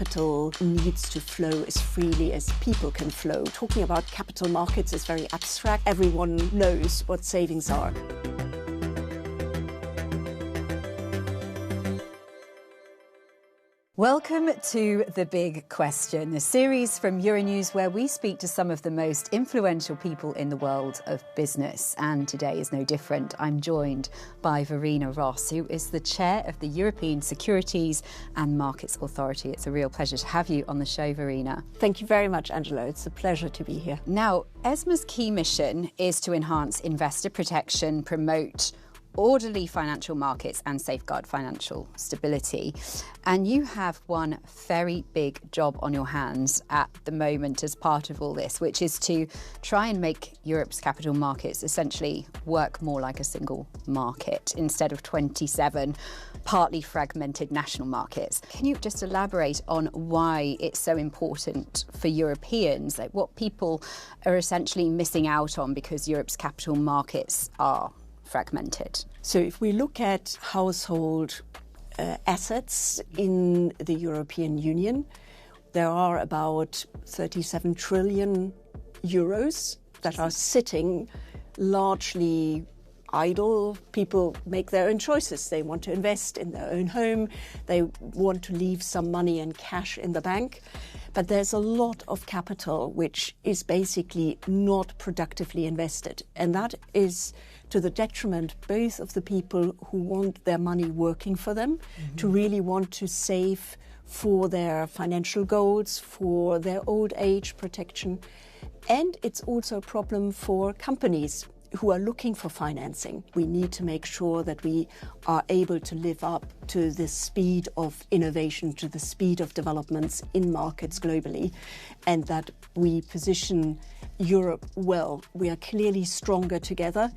capital needs to flow as freely as people can flow. Talking about capital markets is very abstract. Everyone knows what savings are. Welcome to The Big Question, a series from Euronews where we speak to some of the most influential people in the world of business. And today is no different. I'm joined by Verena Ross, who is the chair of the European Securities and Markets Authority. It's a real pleasure to have you on the show, Verena. Thank you very much, Angela. It's a pleasure to be here. Now, ESMA's key mission is to enhance investor protection, promote orderly financial markets and safeguard financial stability. And you have one very big job on your hands at the moment as part of all this, which is to try and make Europe's capital markets essentially work more like a single market instead of 27 partly fragmented national markets. Can you just elaborate on why it's so important for Europeans, like what people are essentially missing out on because Europe's capital markets are fragmented? So if we look at household assets in the European Union, there are about 37 trillion euros that are sitting largely idle. People make their own choices. They want to invest in their own home. They want to leave some money and cash in the bank. But there's a lot of capital which is basically not productively invested. And that is to the detriment both of the people who want their money working for them, to really want to save for their financial goals, for their old age protection. And it's also a problem for companies who are looking for financing. We need to make sure that we are able to live up to the speed of innovation, to the speed of developments in markets globally, and that we position Europe well. We are clearly stronger together.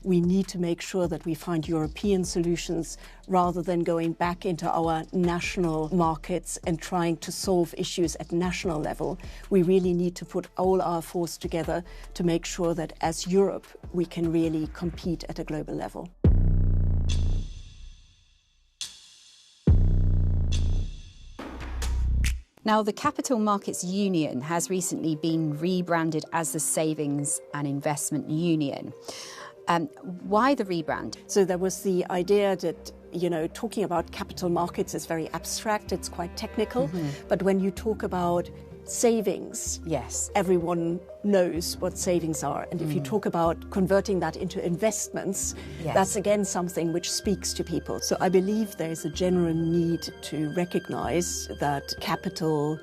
We need to make sure that we find European solutions rather than going back into our national markets and trying to solve issues at national level. We really need to put all our force together to make sure that as Europe, we can really compete at a global level. Now, the Capital Markets Union has recently been rebranded as the Savings and Investment Union. Why the rebrand? So there was the idea that, talking about capital markets is very abstract, it's quite technical. But when you talk about savings, yes, everyone knows what savings are. And if you talk about converting that into investments, yes, that's again something which speaks to people. So I believe there is a general need to recognize that capital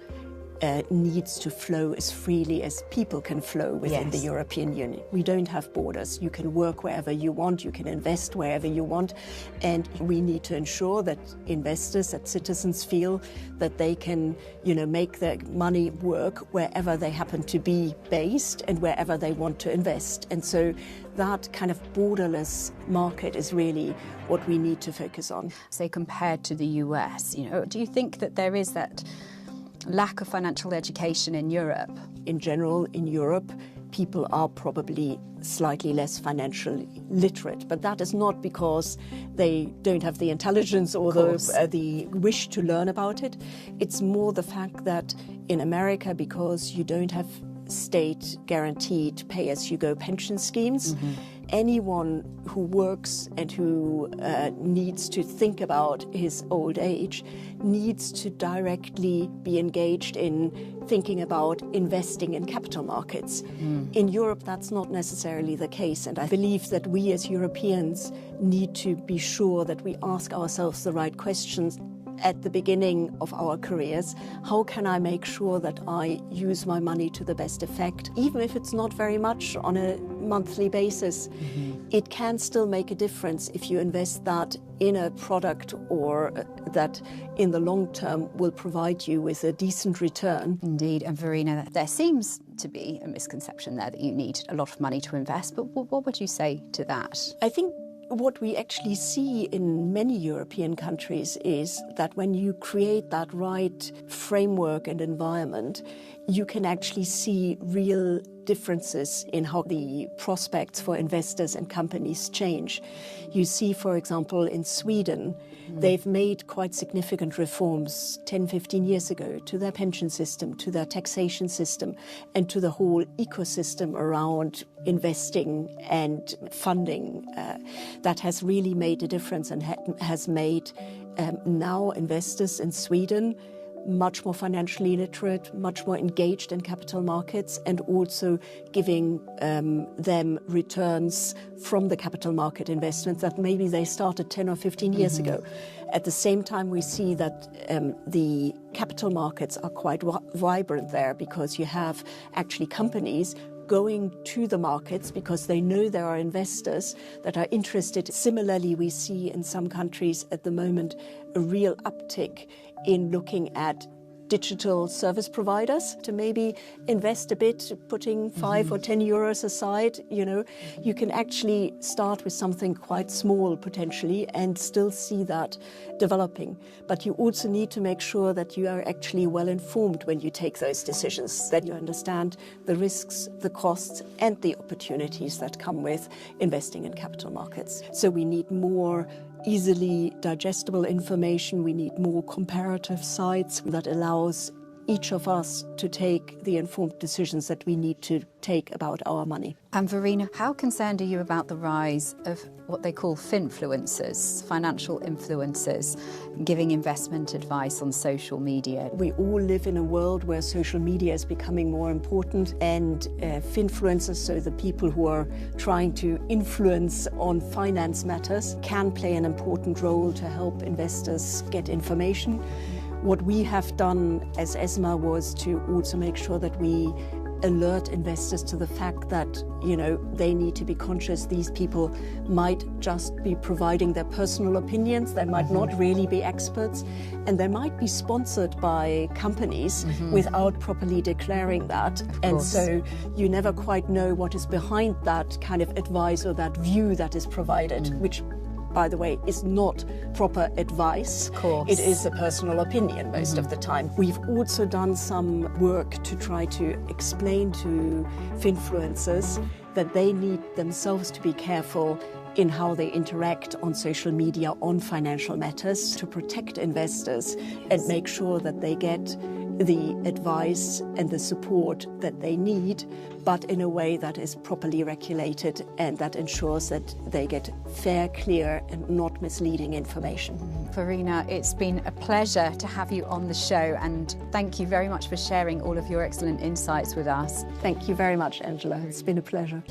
needs to flow as freely as people can flow within the European Union. We don't have borders. You can work wherever you want, you can invest wherever you want, and we need to ensure that investors, that citizens feel that they can, make their money work wherever they happen to be based and wherever they want to invest. And so that kind of borderless market is really what we need to focus on. Say compared to the US, do you think that there is that lack of financial education in Europe? In general, in Europe, people are probably slightly less financially literate, but that is not because they don't have the intelligence or the wish to learn about it. It's more the fact that in America, because you don't have state guaranteed pay-as-you-go pension schemes, anyone who works and who needs to think about his old age needs to directly be engaged in thinking about investing in capital markets. In Europe, that's not necessarily the case, and I believe that we as Europeans need to be sure that we ask ourselves the right questions at the beginning of our careers. How can I make sure that I use my money to the best effect? Even if it's not very much on a monthly basis, it can still make a difference if you invest that in a product or that in the long term will provide you with a decent return. Indeed, and Verena, there seems to be a misconception there that you need a lot of money to invest, but what would you say to that? I think what we actually see in many European countries is that when you create that right framework and environment, you can actually see real differences in how the prospects for investors and companies change. You see, for example, in Sweden, They've made quite significant reforms 10, 15 years ago to their pension system, to their taxation system, and to the whole ecosystem around investing and funding. That has really made a difference and has made now investors in Sweden much more financially literate, much more engaged in capital markets, and also giving them returns from the capital market investments that maybe they started 10 or 15 years ago. At the same time, we see that the capital markets are quite vibrant there, because you have actually companies going to the markets because they know there are investors that are interested. Similarly, we see in some countries at the moment a real uptick in looking at digital service providers to maybe invest a bit, putting 5 or 10 euros aside. You know, you can actually start with something quite small potentially and still see that developing. But you also need to make sure that you are actually well informed when you take those decisions, that you understand the risks, the costs, and the opportunities that come with investing in capital markets. So we need more easily digestible information. We need more comparative sites that allows each of us to take the informed decisions that we need to take about our money. And Verena, how concerned are you about the rise of what they call finfluencers, financial influencers, giving investment advice on social media? We all live in a world where social media is becoming more important, and finfluencers, so the people who are trying to influence on finance matters, can play an important role to help investors get information. What we have done as ESMA was to also make sure that we alert investors to the fact that, you know, they need to be conscious these people might just be providing their personal opinions, they might not really be experts, and they might be sponsored by companies without properly declaring that. And so you never quite know what is behind that kind of advice or that view that is provided, which, by the way, is not proper advice. Of course. It is a personal opinion most of the time. We've also done some work to try to explain to finfluencers that they need themselves to be careful in how they interact on social media on financial matters, to protect investors and make sure that they get the advice and the support that they need, but in a way that is properly regulated and that ensures that they get fair, clear and not misleading information. Verena, it's been a pleasure to have you on the show, and thank you very much for sharing all of your excellent insights with us. Thank you very much, Angela. It's been a pleasure.